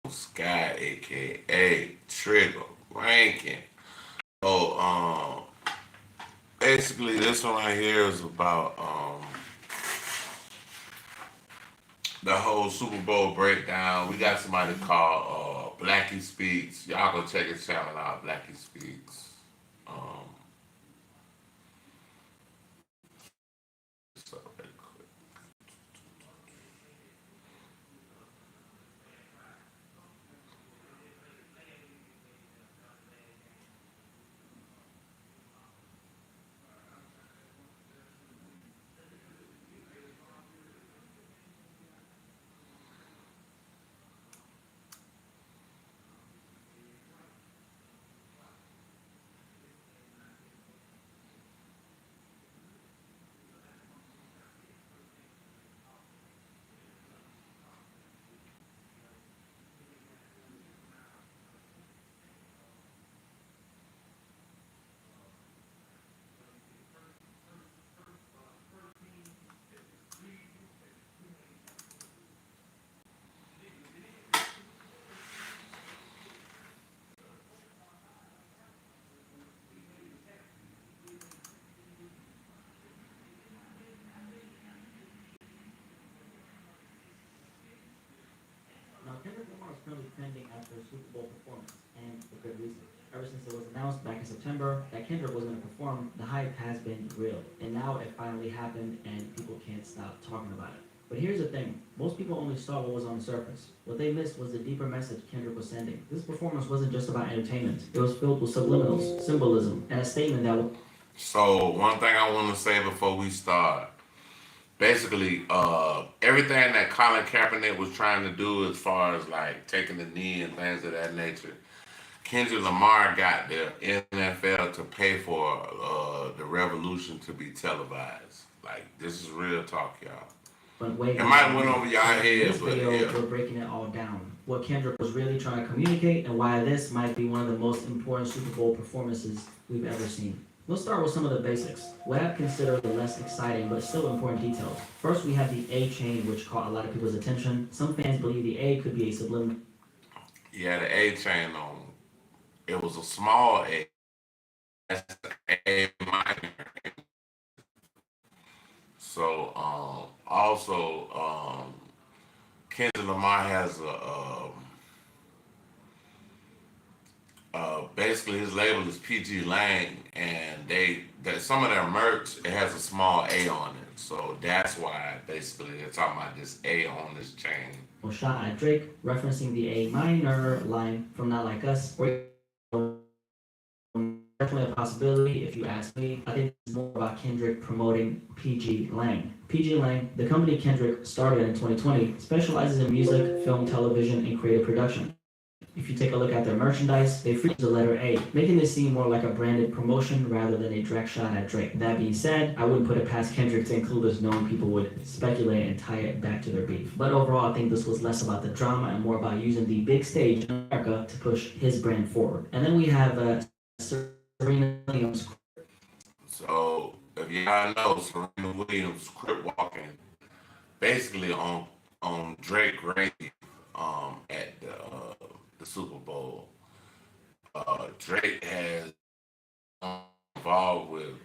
Sky, aka Trigger Rankin. So basically this one right here is about the whole Super Bowl breakdown. We got somebody called Blackie Speaks. Y'all go check his channel out, Blackie Speaks. Um, so really quick. Now, Kendrick Lamar is currently trending after a Super Bowl performance, and for good reason. Ever since it was announced back in September that Kendrick was going to perform, the hype has been real. And now it finally happened, and people can't stop talking about it. But here's the thing, most people only saw what was on the surface. What they missed was the deeper message Kendrick was sending. This performance wasn't just about entertainment. It was filled with subliminals, symbolism, and a statement that was So one thing I want to say before we start, basically, everything that Colin Kaepernick was trying to do as far as like taking the knee and things of that nature, Kendrick Lamar got the NFL to pay for the revolution to be televised. Like this is real talk, y'all. went way It might beyond have went that. over y'all So in head, this but video, yeah. we're breaking it all down. What Kendrick was really trying to communicate and why this might be one of the most important Super Bowl performances we've ever seen. Let's start with some of the basics. What I consider the less exciting but still important details. First, we have the A chain, which caught a lot of people's attention. Some fans believe the A could be a subliminal Yeah, the A chain on. It was a small A. That's the A minor. So also Kendrick Lamar has basically his label is PG Lang, and they that some of their merch it has a small A on it, so that's why basically they're talking about this A on this chain. shot at Drake, referencing the A minor line from Not Like Us, or definitely a possibility if you ask me. I think it's more about Kendrick promoting PG Lang. PG Lang, the company Kendrick started in 2020, specializes in music, film, television, and creative production. If you take a look at their merchandise, they freeze the letter A, making this seem more like a branded promotion rather than a direct shot at Drake. That being said, I wouldn't put it past Kendrick to include this knowing people would speculate and tie it back to their beef. But overall, I think this was less about the drama and more about using the big stage in America to push his brand forward. And then we have Serena Williams. So if y'all know, Serena Williams crip walking basically on Drake grave at the Super Bowl. Drake has involved with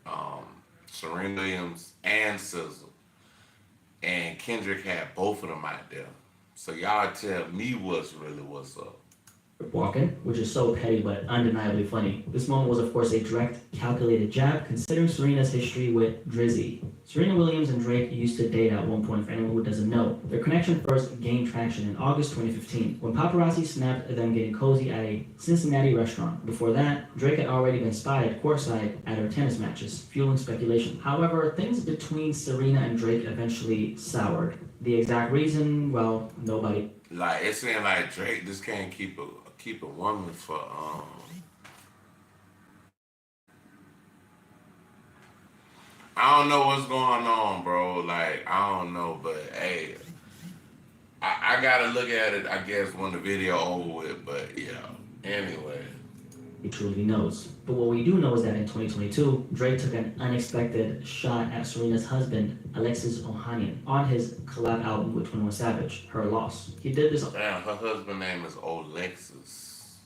um, Serena Williams and SZA, and Kendrick had both of them out there. So y'all tell me what's up. Walking, which is so petty but undeniably funny. This moment was, of course, a direct, calculated jab, considering Serena's history with Drizzy. Serena Williams and Drake used to date at one point, for anyone who doesn't know. Their connection first gained traction in August 2015, when paparazzi snapped them getting cozy at a Cincinnati restaurant. Before that, Drake had already been spotted courtside at her tennis matches, fueling speculation. However, things between Serena and Drake eventually soured. The exact reason, well, nobody. Like it's saying like Drake just can't keep a woman for I don't know what's going on, bro. Like I don't know, but hey, I gotta look at it. I guess when the video over with. But yeah. Anyway, he truly knows. But what we do know is that in 2022, Drake took an unexpected shot at Serena's husband, Alexis Ohanian, on his collab album with 21 Savage, Her Loss. He did this. Damn, her husband name is Olexis.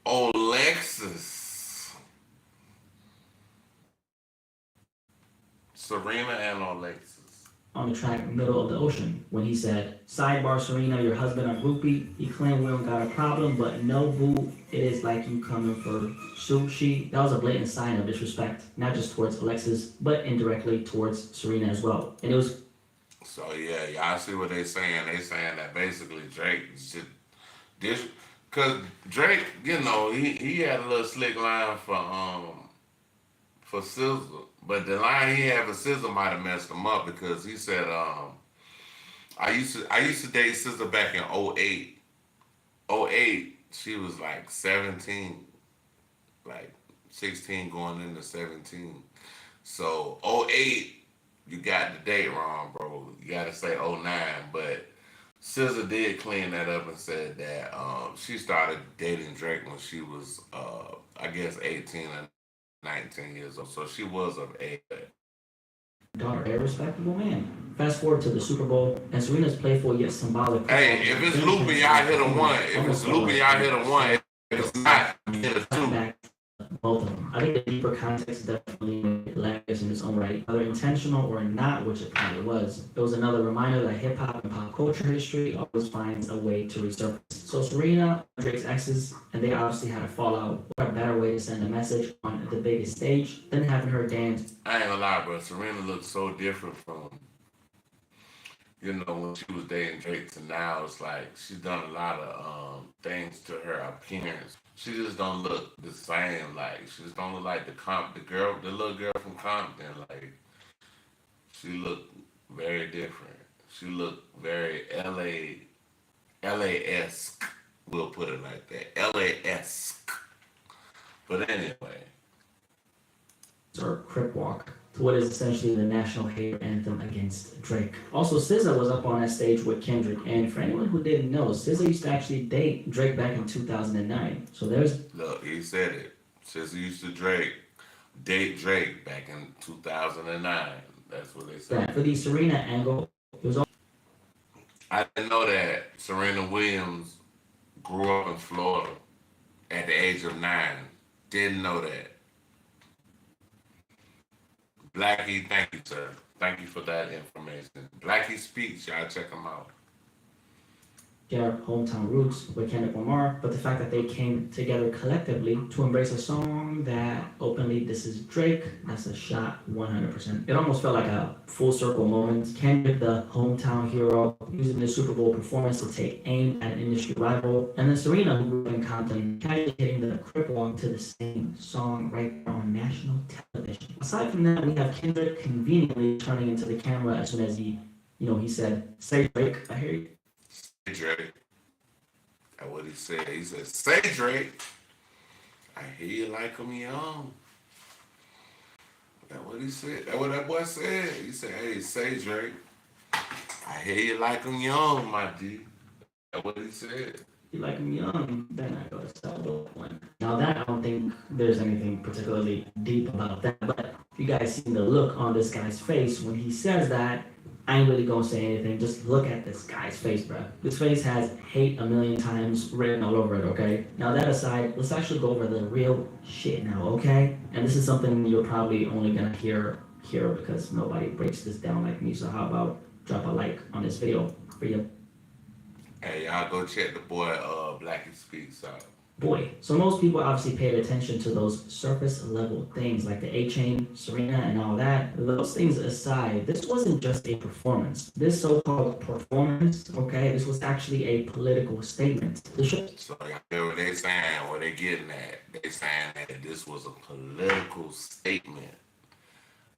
Olexis. Serena and Alexis. On the track Middle of the Ocean when he said, "Sidebar Serena, your husband a groupie. He claimed we don't got a problem, but no boo, it is like you coming for sushi." That was a blatant sign of disrespect, not just towards Alexis, but indirectly towards Serena as well. And it was So yeah, y'all see what they saying? They saying that basically Drake should this cause Drake, he had a little slick line for SZA, but the line he had for SZA might have messed him up because he said I used to date SZA back in '08. '08, she was like 17, like 16 going into 17. So '08, you got the date wrong, bro. You gotta say '09, but SZA did clean that up and said that she started dating Drake when she was I guess 18 or 19 years old. So she was of age. daughter, a respectable man. Fast forward to the Super Bowl, and Serena's playful yet symbolic. Hey, if it's looping, y'all hit a one. If it's looping, y'all hit a one. If it's not, hit a two. Both of them. I think the deeper context definitely made it hilarious in its own right, whether intentional or not, which it probably was. It was another reminder that hip hop and pop culture history always finds a way to resurface. So Serena, Drake's exes, and they obviously had a fallout. What a better way to send a message on the biggest stage than having her dance? I ain't gonna lie, bro. Serena looks so different from when she was dating Drake to now. It's like she's done a lot of things to her appearance. She just don't look the same. Like she just don't look like the little girl from Compton. Like she looked very different. She looked very LA-esque. We'll put it like that. LA-esque. But anyway. Or Crip Walk to what is essentially the national hate anthem against Drake. Also, SZA was up on that stage with Kendrick, and for anyone who didn't know, SZA used to actually date Drake back in 2009. So Look, he said it. SZA used to date Drake back in 2009. That's what they said. For the Serena angle, it was. I didn't know that Serena Williams grew up in Florida at the age of 9. Didn't know that. Blackie, thank you, sir. Thank you for that information. Blackie Speaks, y'all check him out. Their hometown roots with Kendrick Lamar, but the fact that they came together collectively to embrace a song that openly this is Drake, that's a shot 100%. It almost felt like a full circle moment. Kendrick, the hometown hero, using the Super Bowl performance to take aim at an industry rival, and then Serena, who grew up in Compton, casually hitting the Crip Walk to the same song right there on national television. Aside from that, we have Kendrick conveniently turning into the camera as soon as he said, "Say Drake, I hear you." Drake. That's what he said. He said, "Say Drake, I hear you like him young." That's what he said. That's what that boy said. He said, "Hey, say Drake, I hear you like him young, my D." That's what he said. You like him young, then I go to sell one. Now that I don't think there's anything particularly deep about that, but if you guys seen the look on this guy's face when he says that, I ain't really gonna say anything. Just look at this guy's face, bro. This face has hate a million times written all over it, okay? Now that aside, let's actually go over the real shit now, okay? And this is something you're probably only gonna hear here because nobody breaks this down like me. So how about drop a like on this video for you? Hey, y'all go check the boy Blackie Speaks out. Boy, so most people obviously paid attention to those surface level things like the A-Chain, Serena, and all that. Those things aside, this wasn't just a performance. This so-called performance, okay, this was actually a political statement. So y'all hear what they saying, what they getting at. They saying that this was a political statement.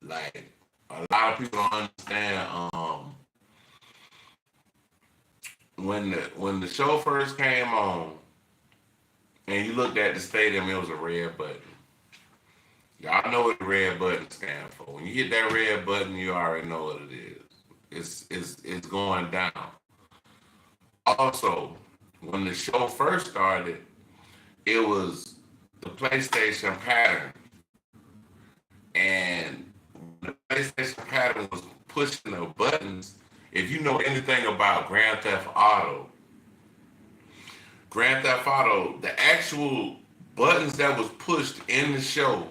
Like, a lot of people don't understand, when the show first came on, and you looked at the stadium, it was a red button. Y'all know what the red button stands for. When you hit that red button, you already know what it is. It's going down. Also, when the show first started, it was the PlayStation pattern, and the PlayStation pattern was pushing the buttons. If you know anything about Grand Theft Auto, the actual buttons that was pushed in the show,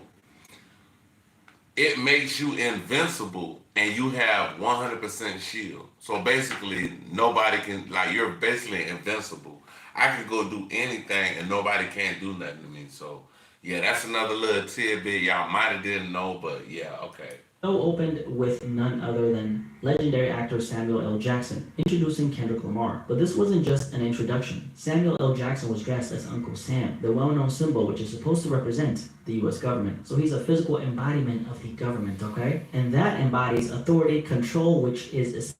it makes you invincible and you have 100% shield. So basically, nobody can, like, you're basically invincible. I can go do anything and nobody can't do nothing to me. So, yeah, that's another little tidbit y'all might have didn't know, but yeah, okay. Show opened with none other than legendary actor Samuel L. Jackson introducing Kendrick Lamar. But this wasn't just an introduction. Samuel L. Jackson was dressed as Uncle Sam, the well-known symbol which is supposed to represent the US government. So he's a physical embodiment of the government, okay? And that embodies authority, control, which is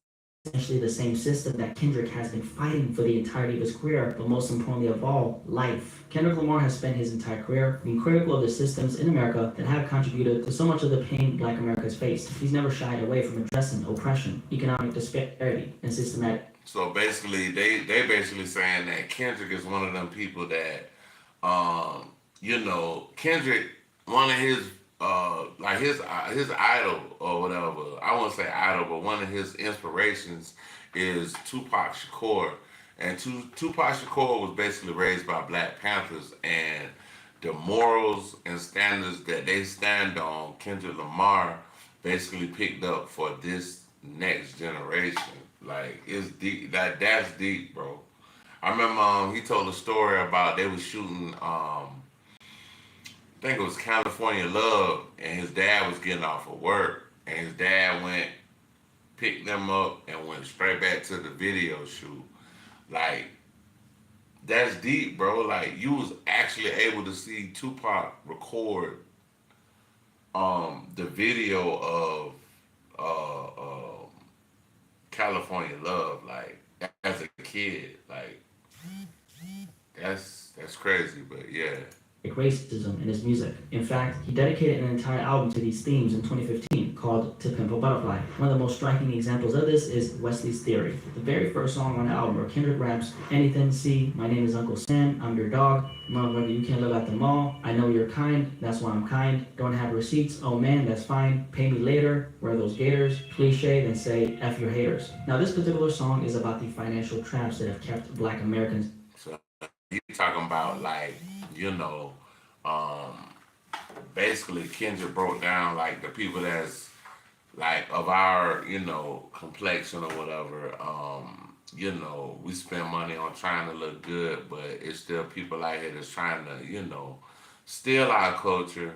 essentially the same system that Kendrick has been fighting for the entirety of his career, but most importantly of all, life. Kendrick Lamar has spent his entire career being critical of the systems in America that have contributed to so much of the pain Black America has faced. He's never shied away from addressing oppression, economic disparity, and systematic. So basically, they basically saying that Kendrick is one of them people that, Kendrick, one of his like his idol or whatever. I won't say idol, but one of his inspirations is Tupac Shakur, and Tupac Shakur was basically raised by Black Panthers, and the morals and standards that they stand on, Kendrick Lamar basically picked up for this next generation. Like it's deep. That's deep, bro. I remember he told a story about they was shooting. I think it was California Love, and his dad was getting off of work, and his dad went, picked them up, and went straight back to the video shoot. Like that's deep, bro. Like you was actually able to see Tupac record the video of California Love, like as a kid, like that's crazy, but yeah. Racism in his music. In fact, he dedicated an entire album to these themes in 2015 called To Pimp a Butterfly. One of the most striking examples of this is Wesley's Theory, the very first song on the album where Kendrick raps, anything see, my name is Uncle Sam, I'm your dog, motherfucker you can't live at the mall, I know you're kind, that's why I'm kind, don't have receipts, oh man, that's fine, pay me later, wear those gators, cliche, then say F your haters. Now this particular song is about the financial traps that have kept Black Americans. So you talking about like, you know, basically Kendrick broke down like the people that's like of our, complexion or whatever. We spend money on trying to look good, but it's still people out here that's trying to, steal our culture,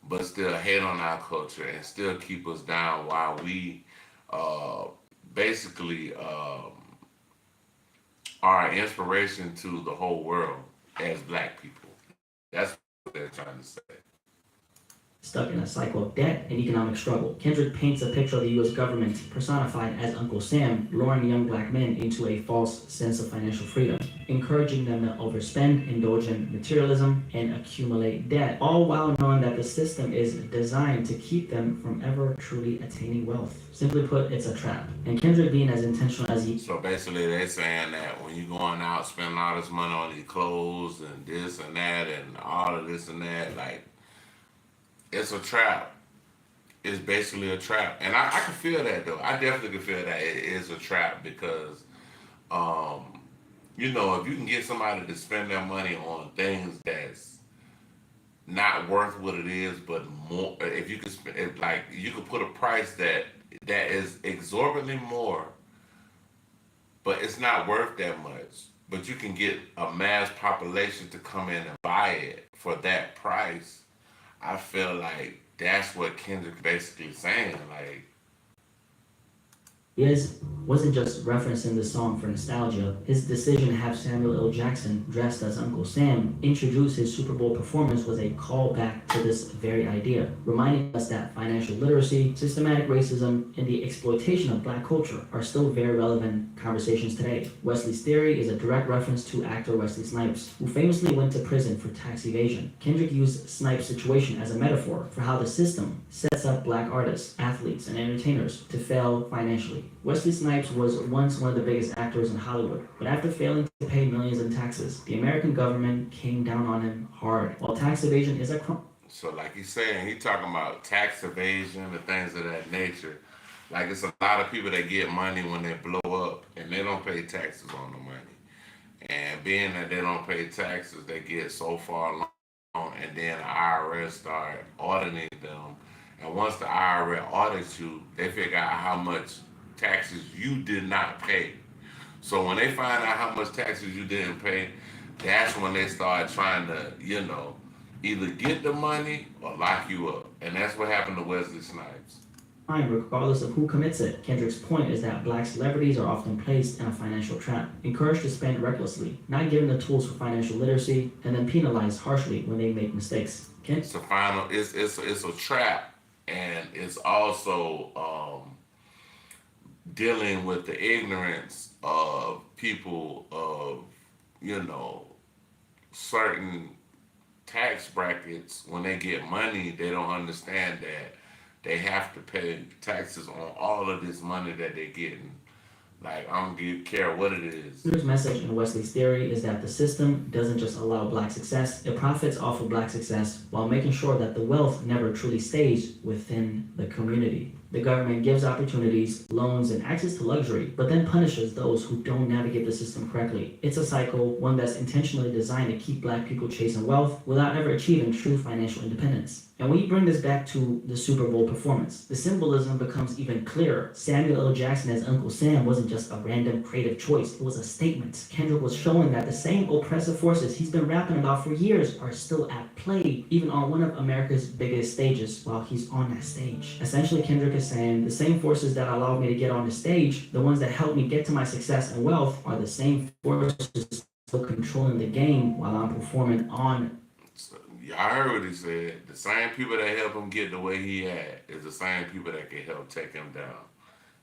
but still hate on our culture and still keep us down while we basically are an inspiration to the whole world as Black people. That's what they're trying to say. Stuck in a cycle of debt and economic struggle. Kendrick paints a picture of the U.S. government personified as Uncle Sam, luring young Black men into a false sense of financial freedom, encouraging them to overspend, indulge in materialism, and accumulate debt, all while knowing that the system is designed to keep them from ever truly attaining wealth. Simply put, it's a trap. And Kendrick being as intentional as he... So basically they're saying that when you're going out spending all this money on these clothes and this and that and all of this and that, like, it's a trap. It's basically a trap. And I can feel that, though. I definitely can feel that it is a trap because, if you can get somebody to spend their money on things that's not worth what it is, but more, if you could spend, if, like, you could put a price that is exorbitantly more, but it's not worth that much. But you can get a mass population to come in and buy it for that price. I feel like that's what Kendrick basically saying. Like, wasn't just referencing the song for nostalgia. His decision to have Samuel L. Jackson, dressed as Uncle Sam, introduce his Super Bowl performance was a callback to this very idea, reminding us that financial literacy, systematic racism, and the exploitation of Black culture are still very relevant conversations today. Wesley's Theory is a direct reference to actor Wesley Snipes, who famously went to prison for tax evasion. Kendrick used Snipes' situation as a metaphor for how the system sets up Black artists, athletes, and entertainers to fail financially. commercially. Wesley Snipes was once one of the biggest actors in Hollywood, but after failing to pay millions in taxes, the American government came down on him hard. While tax evasion is a crime. So like he's saying, he talking about tax evasion and things of that nature. Like it's a lot of people that get money when they blow up and they don't pay taxes on the money. And being that they don't pay taxes, they get so far along, and then the IRS start auditing them. And once the IRS audits you, they figure out how much taxes you did not pay. So when they find out how much taxes you didn't pay, that's when they start trying to, either get the money or lock you up. And that's what happened to Wesley Snipes. Regardless of who commits it. Kendrick's point is that black celebrities are often placed in a financial trap, encouraged to spend recklessly, not given the tools for financial literacy, and then penalized harshly when they make mistakes. It's a trap, and it's also dealing with the ignorance of people of certain tax brackets. When they get money, they don't understand that they have to pay taxes on all of this money that they're getting. Like, I don't care what it is. Kendrick's message in Wesley's theory is that the system doesn't just allow black success, it profits off of black success while making sure that the wealth never truly stays within the community. The government gives opportunities, loans, and access to luxury, but then punishes those who don't navigate the system correctly. It's a cycle, one that's intentionally designed to keep black people chasing wealth without ever achieving true financial independence. And when you bring this back to the Super Bowl performance, the symbolism becomes even clearer. Samuel L. Jackson as Uncle Sam wasn't just a random creative choice, it was a statement. Kendrick was showing that the same oppressive forces he's been rapping about for years are still at play, even on one of America's biggest stages while he's on that stage. Essentially, Kendrick is saying the same forces that allowed me to get on the stage, the ones that helped me get to my success and wealth, are the same forces still controlling the game while I'm performing on. So, y'all heard what he said. The same people that help him get the way he at is the same people that can help take him down.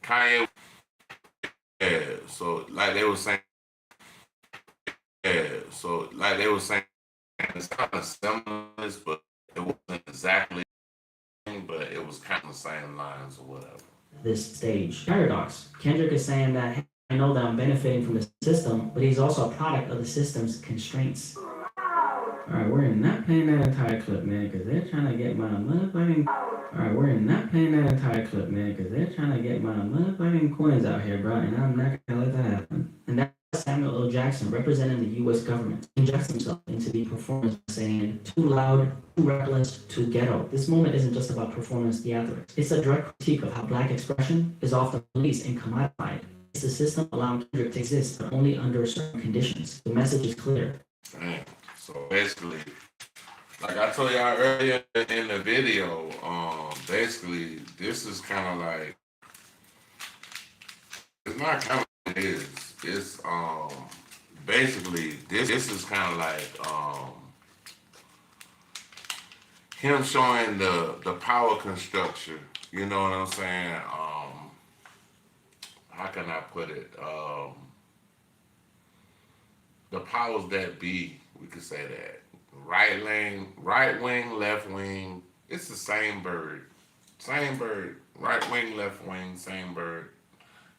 Kanye, so like they were saying, it's kind of similar, but it wasn't exactly, but it was kind of the same lines or whatever. This stage paradox. Kendrick is saying that, hey, I know that I'm benefiting from the system, but he's also a product of the system's constraints. Alright, we're not playing that entire clip, man, because they're trying to get my motherfucking. Alright, we're not playing that entire clip, man, because they're trying to get my motherfucking coins out here, bro, and I'm not gonna let that happen. And that's Samuel L. Jackson, representing the U.S. government, injects himself into the performance by saying, too loud, too reckless, too ghetto. This moment isn't just about performance theatrics. It's a direct critique of how black expression is often policed and commodified. It's the system allowing Kendrick to exist, but only under certain conditions. The message is clear. Dang. So basically, like I told y'all earlier in the video, basically this is kind of like, it's not kind of what it is. It's basically this is kind of like him showing the power construction. You know what I'm saying? How can I put it? The powers that be. We could say that. Right wing, left wing, it's the same bird. Same bird. Right wing, left wing, same bird.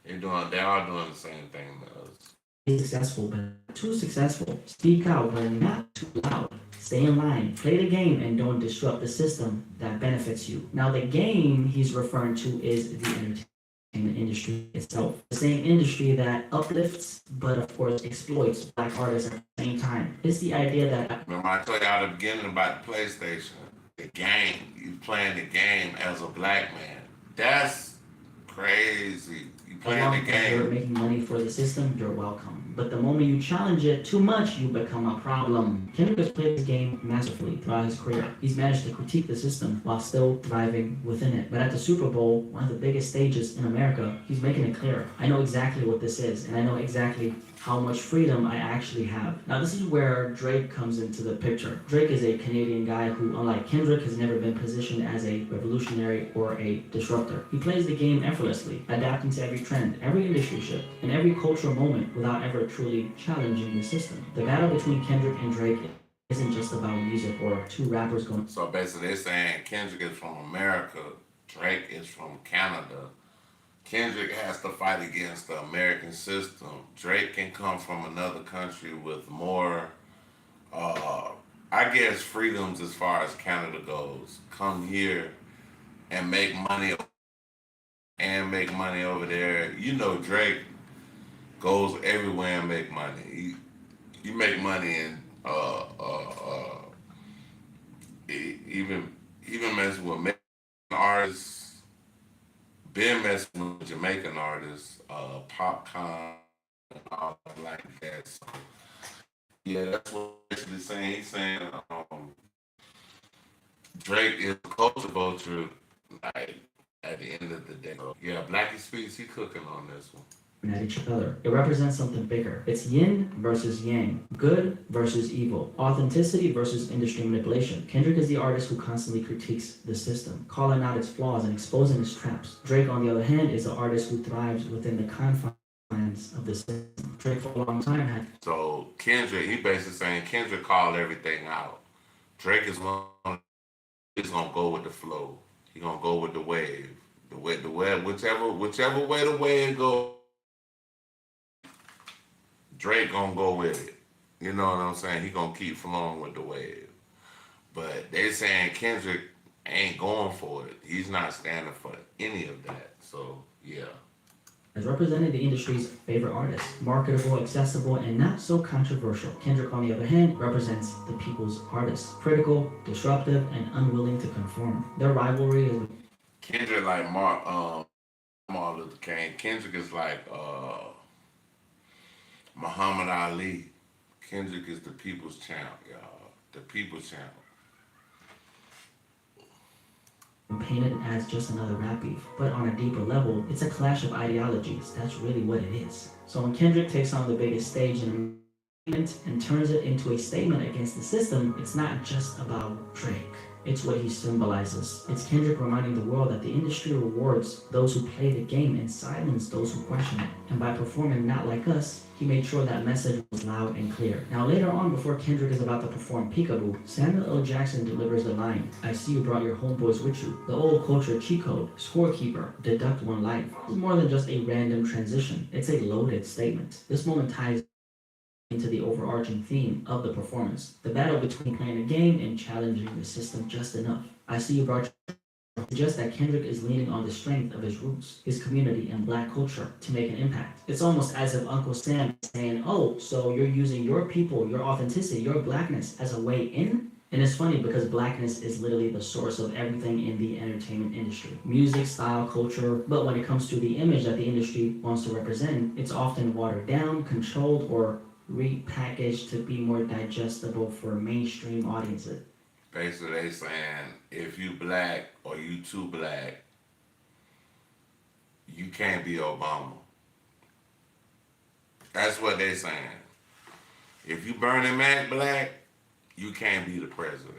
They're all doing the same thing to us. Be successful, but too successful. Speak out, but not too loud. Stay in line. Play the game and don't disrupt the system that benefits you. Now, the game he's referring to is the entertainment industry itself. The same industry that uplifts, but of course exploits black artists at the same time. It's the idea that. Remember I told you at the beginning about the PlayStation, the game. You playing the game as a black man. That's crazy. You playing the game. You're making money for the system, you're welcome. But the moment you challenge it too much, you become a problem. Kendrick has played this game masterfully throughout his career. He's managed to critique the system while still thriving within it. But at the Super Bowl, one of the biggest stages in America, he's making it clear. I know exactly what this is, and I know exactly how much freedom I actually have. Now, this is where Drake comes into the picture. Drake is a Canadian guy who, unlike Kendrick, has never been positioned as a revolutionary or a disruptor. He plays the game effortlessly, adapting to every trend, every industry shift, and every cultural moment without ever truly challenging the system. The battle between Kendrick and Drake isn't just about music or two rappers going. So basically they're saying Kendrick is from America, Drake is from Canada. Kendrick has to fight against the American system. Drake can come from another country with more, uh, I guess, freedoms as far as Canada goes. Come here and make money over there. You know, Drake goes everywhere and make money. He make money in even messing with Mexican artists, been messing with Jamaican artists, Popcorn and all like that. So yeah, that's what he's basically saying. He's saying Drake is a culture vulture, like at the end of the day. So, yeah, Blackie Speaks, he cooking on this one. At each other. It represents something bigger. It's yin versus yang, good versus evil, authenticity versus industry manipulation. Kendrick is the artist who constantly critiques the system, calling out its flaws and exposing its traps. Drake, on the other hand, is the artist who thrives within the confines of the system. Drake, for a long time, had. So Kendrick, he basically saying Kendrick called everything out. Drake is gonna go with the flow. He gonna go with the wave. The way, whichever way the wave go, Drake gonna go with it. You know what I'm saying? He gonna keep flowing with the wave. But they saying Kendrick ain't going for it. He's not standing for any of that. So yeah. Has represented the industry's favorite artist, marketable, accessible, and not so controversial. Kendrick, on the other hand, represents the people's artist, critical, disruptive, and unwilling to conform. Their rivalry is. Kendrick like Martin Luther King. Kendrick is like Muhammad Ali. Kendrick is the people's champ, y'all. The people's champ. Painted as just another rap beef, but on a deeper level, it's a clash of ideologies. That's really what it is. So when Kendrick takes on the biggest stage in and turns it into a statement against the system, it's not just about Drake. It's what he symbolizes. It's Kendrick reminding the world that the industry rewards those who play the game and silence those who question it. And by performing Not Like Us, he made sure that message was loud and clear. Now later on, before Kendrick is about to perform Peekaboo, Samuel L. Jackson delivers the line, "I see you brought your homeboys with you." The old culture cheat code, scorekeeper, deduct one life. It's more than just a random transition. It's a loaded statement. This moment ties into the overarching theme of the performance, the battle between playing a game and challenging the system just enough. I see you brought suggests that Kendrick is leaning on the strength of his roots, his community, and black culture to make an impact. It's almost as if Uncle Sam is saying, "Oh, so you're using your people, your authenticity, your blackness as a way in?" And it's funny because blackness is literally the source of everything in the entertainment industry. Music, style, culture, but when it comes to the image that the industry wants to represent, it's often watered down, controlled, or repackaged to be more digestible for mainstream audiences. Basically, they saying if you black or you too black, you can't be Obama. That's what they saying. If you Bernie Mac black, you can't be the president.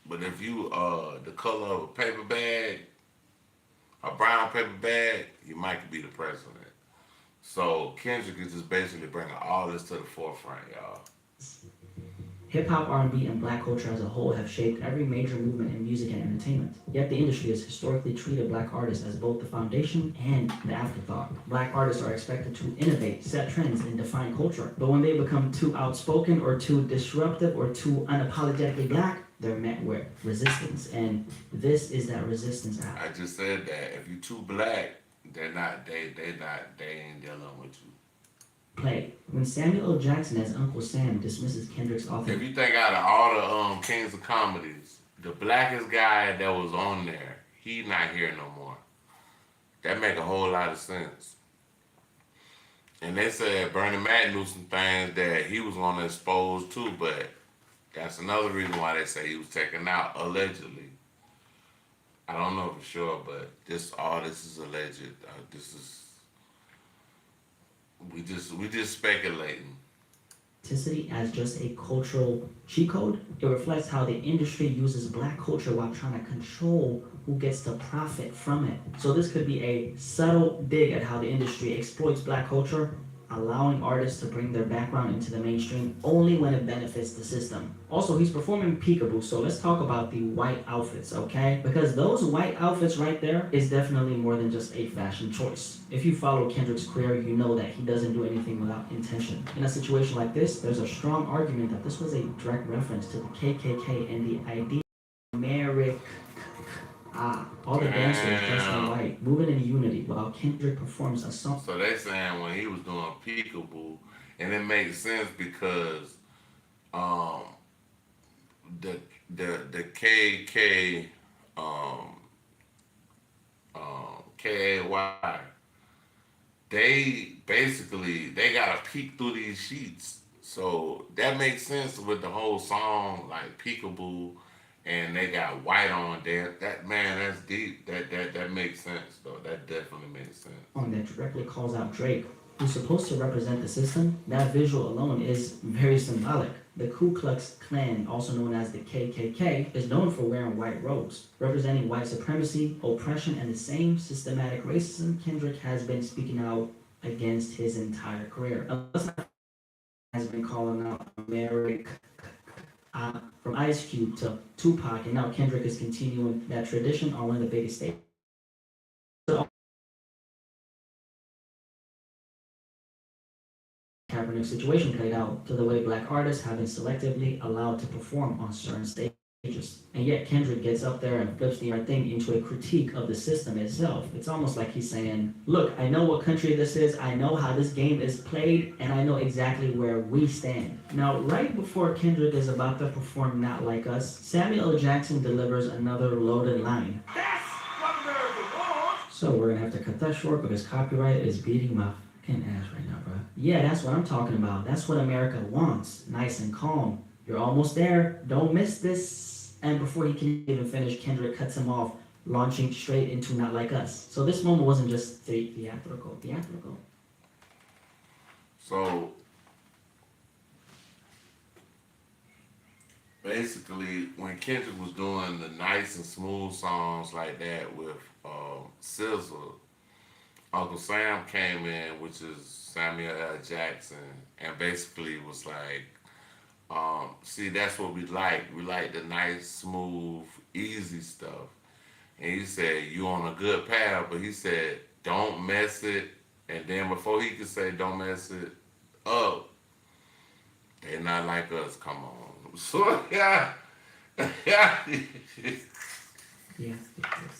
But if you the color of a paper bag, a brown paper bag, you might be the president. So Kendrick is just basically bringing all this to the forefront, y'all. Hip hop, R&B, and black culture as a whole have shaped every major movement in music and entertainment. Yet the industry has historically treated black artists as both the foundation and the afterthought. Black artists are expected to innovate, set trends, and define culture. But when they become too outspoken or too disruptive or too unapologetically black, they're met with resistance. And this is that resistance act. I just said that if you too black, they ain't dealing with you. Play. When Samuel L. Jackson as Uncle Sam dismisses Kendrick's If you think out of all the Kings of Comedies, the blackest guy that was on there, he not here no more. That make a whole lot of sense. And they said Bernie Mac knew some things that he was gonna expose too, but that's another reason why they say he was taken out allegedly. I don't know for sure, but this is alleged. This is we just speculating. Authenticity as just a cultural cheat code. It reflects how the industry uses black culture while trying to control who gets to profit from it. So this could be a subtle dig at how the industry exploits black culture allowing artists to bring their background into the mainstream only when it benefits the system. Also, he's performing peekaboo, so let's talk about the white outfits, okay? Because those white outfits right there is definitely more than just a fashion choice. If you follow Kendrick's career, you know that he doesn't do anything without intention. In a situation like this, there's a strong argument that this was a direct reference to the KKK and the idea of America. All the dancers dressed in Damn. white, moving in unity while Kendrick performs a song. So they saying when he was doing peekaboo, and it makes sense because um the the KK um KAY, they gotta peek through these sheets. So that makes sense with the whole song, like peekaboo, and they got white on there. That man, that's deep. That makes sense though. That definitely makes sense. That directly calls out Drake, who's supposed to represent the system. That visual alone is very symbolic. The Ku Klux Klan, also known as the KKK, is known for wearing white robes, representing white supremacy, oppression, and the same systematic racism Kendrick has been speaking out against his entire career. Has been calling out America, from Ice Cube to Tupac, and now Kendrick is continuing that tradition on one of the biggest stages. Kaepernick situation played out to the way black artists have been selectively allowed to perform on certain stages. And yet Kendrick gets up there and flips the entire thing into a critique of the system itself. It's almost like he's saying, look, I know what country this is, I know how this game is played, and I know exactly where we stand. Now, right before Kendrick is about to perform Not Like Us, Samuel L. Jackson delivers another loaded line. That's what America wants! So we're gonna have to cut that short because copyright is beating my fucking ass right now, bro. Yeah, that's what I'm talking about. That's what America wants. Nice and calm. You're almost there. Don't miss this. And before he can even finish, Kendrick cuts him off, launching straight into Not Like Us. So this moment wasn't just theatrical. So basically, when Kendrick was doing the nice and smooth songs like that with SZA, Uncle Sam came in, which is Samuel L. Jackson, and basically was like, see, that's what we like. We like the nice, smooth, easy stuff. And he said, you on a good path, but he said, don't mess it. And then before he could say, don't mess it up, they not like us. Come on. So, yeah. Yeah. Yeah.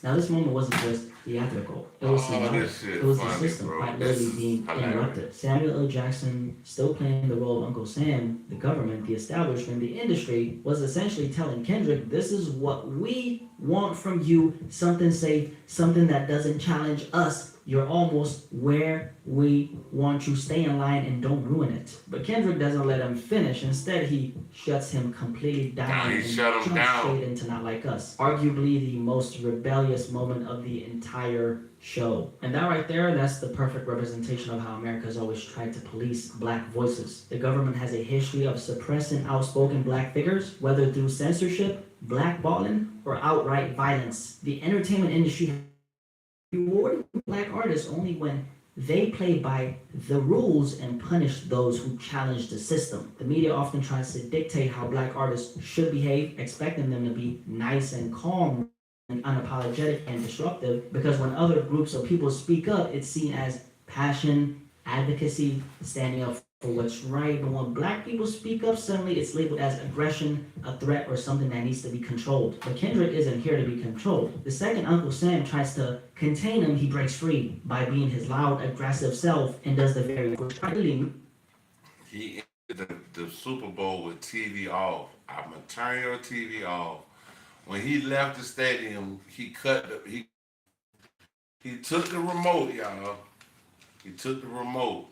Now this moment wasn't just theatrical. It was symbolic. It was the system quite literally being interrupted. Samuel L. Jackson, still playing the role of Uncle Sam, the government, the establishment, the industry, was essentially telling Kendrick, this is what we want from you. Something safe, something that doesn't challenge us. You're almost where we want you. Stay in line and don't ruin it. But Kendrick doesn't let him finish. Instead, he shuts him completely down and jumps straight into Not Like Us. Arguably the most rebellious moment of the entire show. And that right there, that's the perfect representation of how America has always tried to police black voices. The government has a history of suppressing outspoken black figures, whether through censorship, blackballing, or outright violence. The entertainment industry rewarding black artists only when they play by the rules and punish those who challenge the system. The media often tries to dictate how black artists should behave, expecting them to be nice and calm and unapologetic and disruptive, because when other groups of people speak up, it's seen as passion, advocacy, standing up for what's right. But when black people speak up, suddenly it's labeled as aggression, a threat, or something that needs to be controlled. But Kendrick isn't here to be controlled. The second Uncle Sam tries to contain him, he breaks free by being his loud, aggressive self and does the very He ended the Super Bowl with TV off. I'm gonna turn your TV off. When he left the stadium, he took the remote, y'all. He took the remote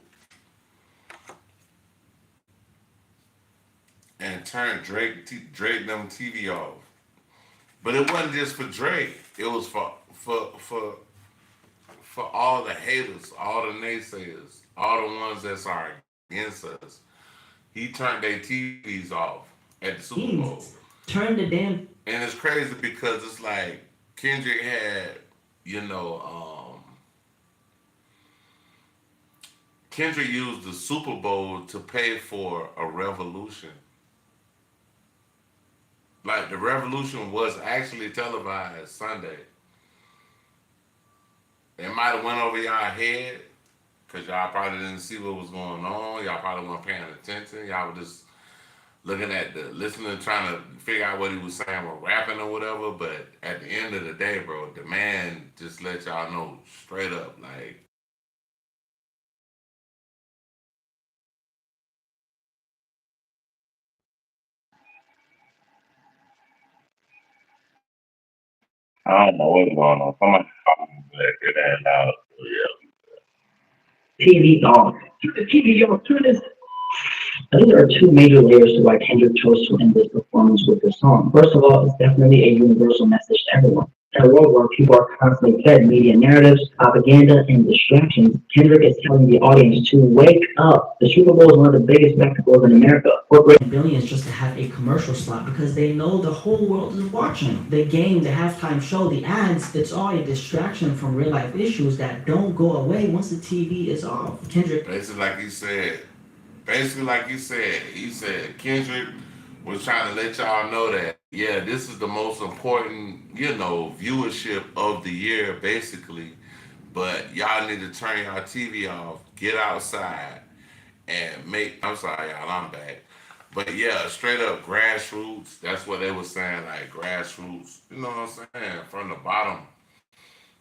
and turned Drake them TV off. But it wasn't just for Drake. It was for all the haters, all the naysayers, all the ones that's are against us. He turned their TVs off at the Super Bowl. Turned the damn. And it's crazy because it's like Kendrick had, Kendrick used the Super Bowl to pay for a revolution. Like the revolution was actually televised Sunday. It might have went over y'all head because y'all probably didn't see what was going on. Y'all probably weren't paying attention. Y'all were just looking at the listening, trying to figure out what he was saying or rapping or whatever. But at the end of the day, bro, the man just let y'all know straight up, like I don't know what's going on. Somebody talking back it ain't loud. TV off. Keep the TV off. Turn this. I think there are two major layers to why Kendrick chose to end this performance with this song. First of all, it's definitely a universal message to everyone. In a world where people are constantly fed media narratives, propaganda, and distractions, Kendrick is telling the audience to wake up. The Super Bowl is one of the biggest spectacles in America. Corporate billions just to have a commercial slot because they know the whole world is watching. The game, the halftime show, the ads, it's all a distraction from real life issues that don't go away once the TV is off. Kendrick basically like he said Kendrick was trying to let y'all know that yeah, this is the most important, viewership of the year, basically. But y'all need to turn y'all TV off, get outside, and make. I'm sorry, y'all, I'm back. But yeah, straight up grassroots. That's what they were saying, like grassroots. You know what I'm saying? From the bottom.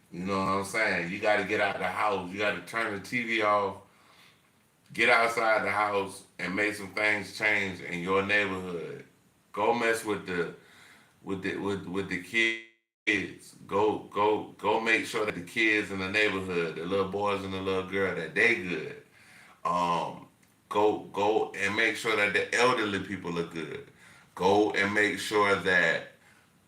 You know what I'm saying? You got to get out the house. You got to turn the TV off, get outside the house, and make some things change in your neighborhood. Go mess with the kids. Go make sure that the kids in the neighborhood, the little boys and the little girl, that they good. Um, go and make sure that the elderly people are good. Go and make sure that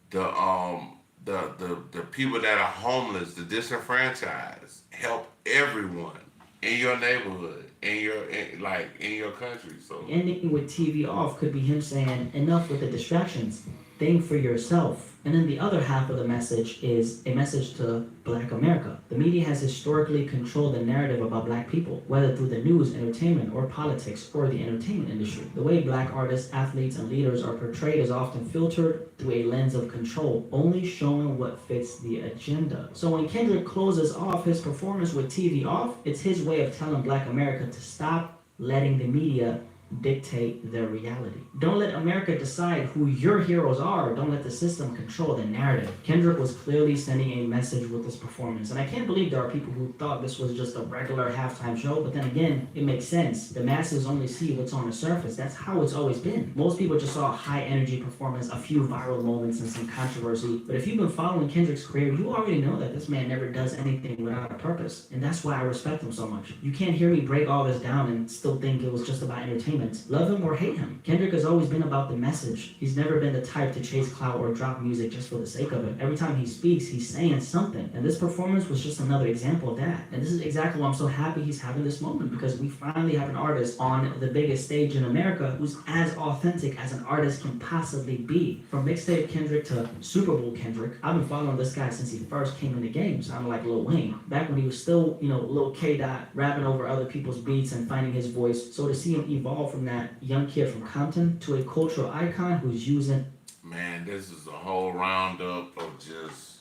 the people that are homeless, the disenfranchised, help everyone in your neighborhood, in your country. So ending with TV off could be him saying, enough with the distractions. Think for yourself. And then the other half of the message is a message to Black America. The media has historically controlled the narrative about Black people, whether through the news, entertainment, or politics, or the entertainment industry. The way Black artists, athletes, and leaders are portrayed is often filtered through a lens of control, only showing what fits the agenda. So when Kendrick closes off his performance with TV off, it's his way of telling Black America to stop letting the media dictate their reality. Don't let America decide who your heroes are. Don't let the system control the narrative. Kendrick was clearly sending a message with this performance, and I can't believe there are people who thought this was just a regular halftime show, but then again, it makes sense. The masses only see what's on the surface. That's how it's always been. Most people just saw a high energy performance, a few viral moments, and some controversy, but if you've been following Kendrick's career, you already know that this man never does anything without a purpose, and that's why I respect him so much. You can't hear me break all this down and still think it was just about entertainment. Love him or hate him, Kendrick has always been about the message. He's never been the type to chase clout or drop music just for the sake of it. Every time he speaks, he's saying something, and this performance was just another example of that. And this is exactly why I'm so happy he's having this moment, because we finally have an artist on the biggest stage in America who's as authentic as an artist can possibly be. From mixtape Kendrick to Super Bowl Kendrick, I've been following this guy since he first came in the game, sounding like Lil Wayne. Back when he was still, Lil K. Dot, rapping over other people's beats and finding his voice. So to see him evolve from that young kid from Compton to a cultural icon who's using. Man, this is a whole roundup of just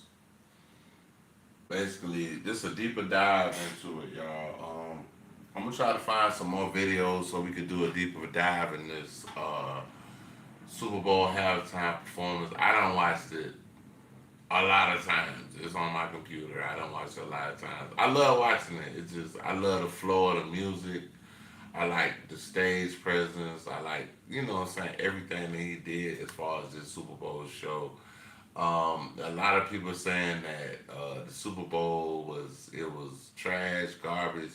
basically this a deeper dive into it, y'all. I'm gonna try to find some more videos so we could do a deeper dive in this Super Bowl halftime performance. I don't watch it a lot of times. It's on my computer. I don't watch it a lot of times. I love watching it. It's just I love the flow of the music. I like the stage presence. I like, what I'm saying, everything that he did as far as this Super Bowl show. A lot of people saying that the Super Bowl was trash, garbage.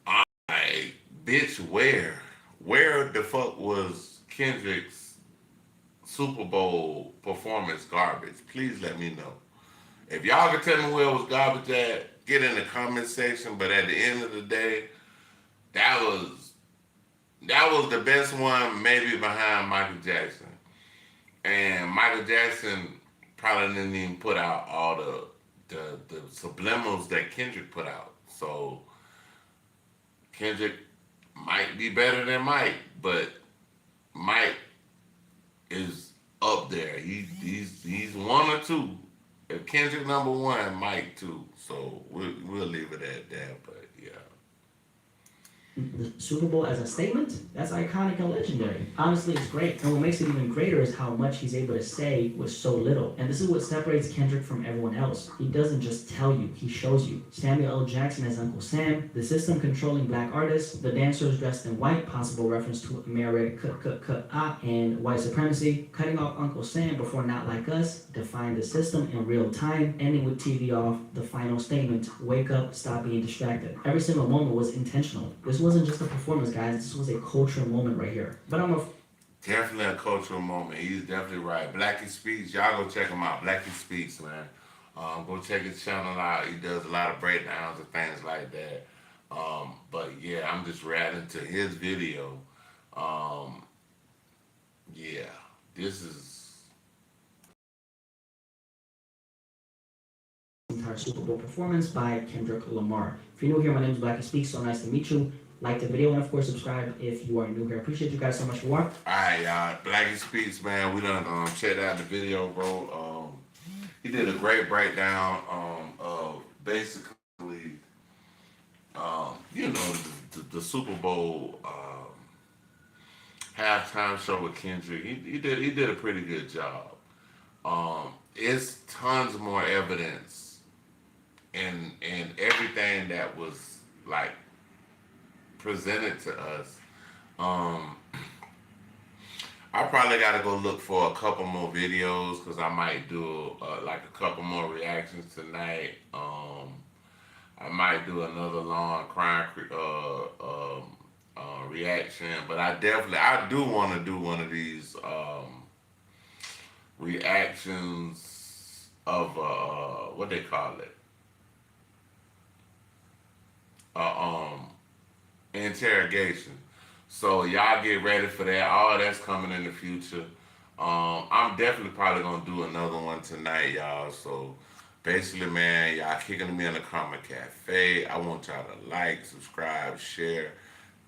I'm like, bitch, where the fuck was Kendrick's Super Bowl performance garbage? Please let me know. If y'all can tell me where it was garbage at, get in the comment section. But at the end of the day, that was that was the best one, maybe behind Michael Jackson. And Michael Jackson probably didn't even put out all the subliminals that Kendrick put out. So Kendrick might be better than Mike, but Mike is up there. He's one or two. If Kendrick number one, Mike two. So we'll leave it at that. But yeah. The Super Bowl as a statement, that's iconic and legendary. Honestly, it's great. And what makes it even greater is how much he's able to say with so little. And this is what separates Kendrick from everyone else. He doesn't just tell you, he shows you. Samuel L. Jackson as Uncle Sam, the system controlling black artists, the dancers dressed in white, possible reference to America and white supremacy, cutting off Uncle Sam before Not Like Us, defying the system in real time, ending with TV off, the final statement, wake up, stop being distracted. Every single moment was intentional. This wasn't just a performance, guys. This was a cultural moment right here. But definitely a cultural moment. He's definitely right. Blackie Speaks, y'all go check him out. Blackie Speaks, man. Go check his channel out. He does a lot of breakdowns and things like that. But yeah, I'm just reacting to his video. Um, yeah, this is entire Super Bowl performance by Kendrick Lamar. If you're new here, my name is Blackie Speaks. So nice to meet you. Like the video and of course subscribe if you are new here. Appreciate you guys so much for watching. Alright, y'all. Blackie Speaks, man. We done checked out the video, bro. He did a great breakdown of basically the Super Bowl halftime show with Kendrick. He did a pretty good job. It's tons more evidence in everything that was like presented to us. Um, I probably got to go look for a couple more videos because I might do like a couple more reactions tonight. I might do another long crime reaction, but I do want to do one of these reactions of what they call it, uh, um, interrogation. So y'all get ready for that. All that's coming in the future. I'm definitely probably gonna do another one tonight, y'all. So basically, man, y'all kicking me in the comment cafe. I want y'all to like, subscribe, share.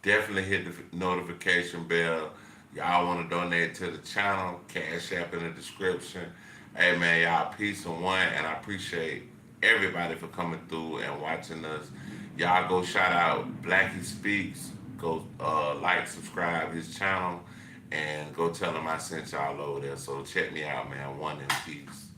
Definitely hit the notification bell. Y'all want to donate to the channel? Cash App in the description. Hey man, y'all peace and one, and I appreciate everybody for coming through and watching us. Y'all go shout out Blackie Speaks. Go like, subscribe his channel, and go tell him I sent y'all over there. So check me out, man. One in peace.